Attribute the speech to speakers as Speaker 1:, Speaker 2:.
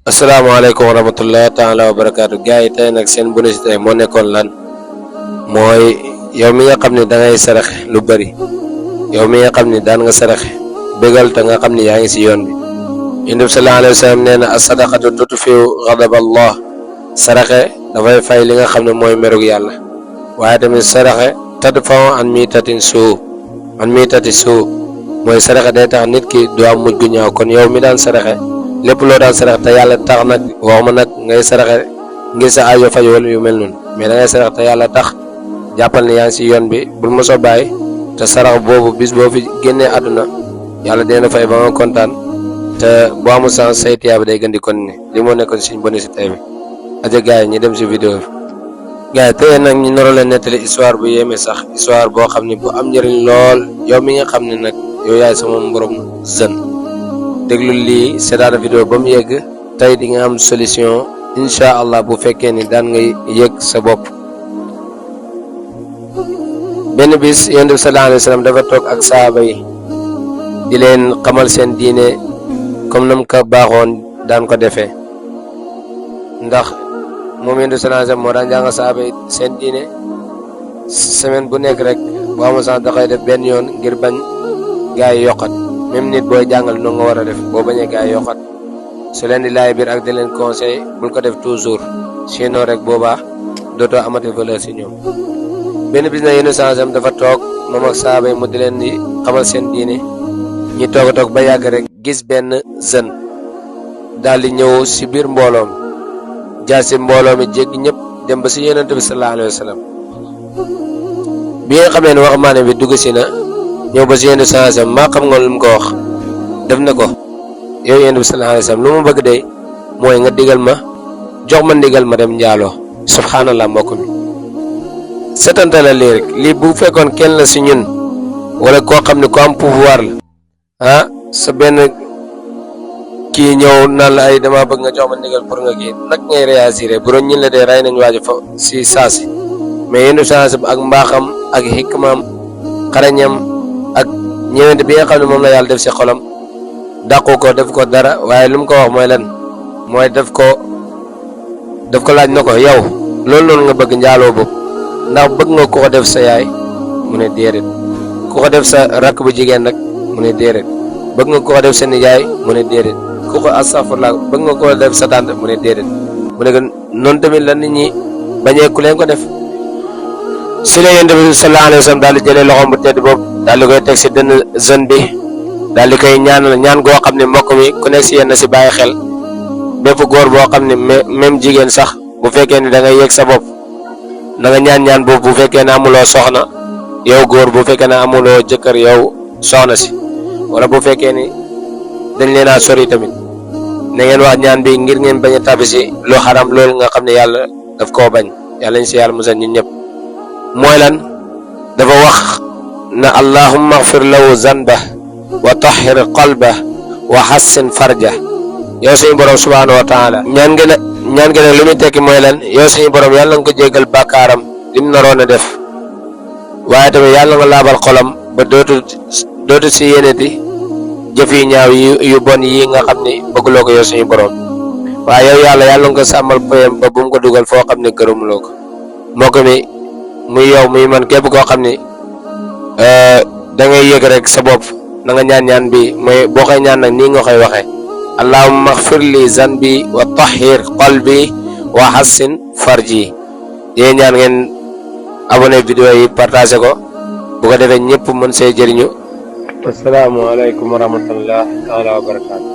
Speaker 1: Assalamualaikum warahmatullahi taala wabarakatuh. Gaay tay nak seen bonus tay mo nekkon lan moy yow mi nga xamni da ngay sarax lu bari, yow mi nga xamni daan nga sarax begal ta nga xamni yaangi ci yoon bi. Yunus sallallahu alaihi wasallam neena as-sadaqatu tutfiu ghadab Allah. Saraxe da fay fay li nga xamni moy merug yalla. Waye tamit saraxe tadfa an mitatin su moy saraxe day tax nit ki do am mujj gu ñaaw. Kon yow mi daan saraxe lepp lo daan sarax te yalla tax nak waxuma nak ngay saraxe ngir sa aajo faj wala yu mel non, mais da ngay sarax te yalla tax jappal ni yaa ngi si yoon bi bul mo so bay te sarax bobu bis bo fi génnee aduna yalla dina fay ba nga kontaan te bo amu sans say tiyaaba day gën di kon ni li moo nekkoon suñ boni si tay bi. Aja gaay ñi dem ci vidéo bi. Gaay tey nak ñu noro leen nettali histoire bu yéeme sax, histoire bo xamni bu am njëriñ lool yow mi nga xamni nak yow yaay sama borom jeune. Déglu lii seetaan vidéo ba mu yegg tey di nga am solution incha allah bu fekkee ni daan ngay yëg sa bopp. Benn bis yonent bi sallallahu alayhi wa sallam dafa toog ak saaba yi di leen xamal seen diine comme nam ko baaxoon daan ko defee, ndax moom yonent bi sallallahu alayhi wa sallam moo daan jàngal saaba yi seen diine semaine bu nekk rek bu amul sax da koy def benn yoon ngir bañ gaa yi yokkat. même nit boy jangal no nga wara def bo bañe gaay yokkat su len di lay bir ak di len conseil bul ko def toujours, sinon rek boba doto amati valeur ci ñoom. Ben bis na yene sansam dafa tok mom ak saaba mu di len di xamal sen diine ñi tok ba yag rek gis ben jeune dal di ñew ci bir mbolom jaar ci mbolom mi jéggi ñep dem ba ci yonent bi sallallahu alayhi wasallam. Bi nga xamé ne wax mané bi dugg ci na ñëw ba si yenn saa maa xam nga lu mu ko wax def na ko yow yonent bi sallallahu alayhi wasallam lu ma bëgg de mooy nga digal ma jox ma ndigal ma dem njaaloo. Subhanallah mbokk mi setante la lii rek lii bu fekkoon kenn la si ñun wala koo xam ne ko am pouvoir la sa benn kii ñëw naan la ay dama bëgg nga jox ma ndigal pour nga kii nag ngay réagir bu doon ñun la dee rey nañ waaju fa si saasi. Mais yonent bi sallallahu alayhi wasallam ak mbaaxam ak hikmaam xarañam ak ñewent bi nga xamne mom la yalla def ci xolam dàqu ko def ko dara waye lum ko wax moy lan moy def ko laaj nako yow loolu non nga bëgg njaaloo bopp ndax bëgg nga ko def sa yaay mu ne déedéet ko def sa rak bu jigen nak mu ne déedéet bëgg nga ko def sa nijaay mu ne déedéet ko astaghfirullah bëgg nga ko def sa tante mu ne déedéet mu ne non tamit la nit ñi bañé ku leen ko def. Si la yonent bi sallallahu alayhi wasallam daal di jëlee loxoom bu tedd boobu daal di koy teg si dënn jeune bi daal di koy ñaan goo xam ne mbokk mi ku nekk si yéen si bàyyi xel bépp góor boo xam ne même jigéen sax bu fekkee ni da ngay yëg sa bopp na nga ñaan boobu bu fekkee ne amuloo soxna yow góor bu fekkee ne amuloo jëkkër yow soxna si wala bu fekkee ni dañ leen a sori tamit na ngeen wax ñaan bi ngir ngeen bañ a tabi si lu xaram loolu nga xam ne yàlla daf koo bañ yàlla ñu si yàlla musal ñun ñëpp. mooy lan dafa wax na allahumma ighfir lahu zanbah wa tahhir qalbah wa hassin farjah. yow suñu borom subhanahu wa ta'ala ñaan nga lu muy tekki mooy lan yow suñu borom yàlla nga ko jéggal bàkkaaram lim naroon a def waaye tamit yàlla nga laabal xolam ba dootu si yéeneti jëf yu ñaaw yu bon yi nga xam ne bëgguloo ko yow suñu borom waaye yow yàlla nga ko sàmmal payam ba bu mu ko dugal foo xam ne gërëmuloo ko. moo ko mi muy yow muy man képp koo xam ni da ngay yëg rek sa bopp na nga ñaan bi mooy boo koy ñaan nag nii nga koy waxee allahumma ighfir li zanbi wa tahhir qalbi wa hassin farji. yéen ñaan ngeen abonné vidéo yi partagé ko bu ko defee ñëpp mën see jëriñu. Assalaamu alaykum wa rahmatullahi taala wa barakatuh.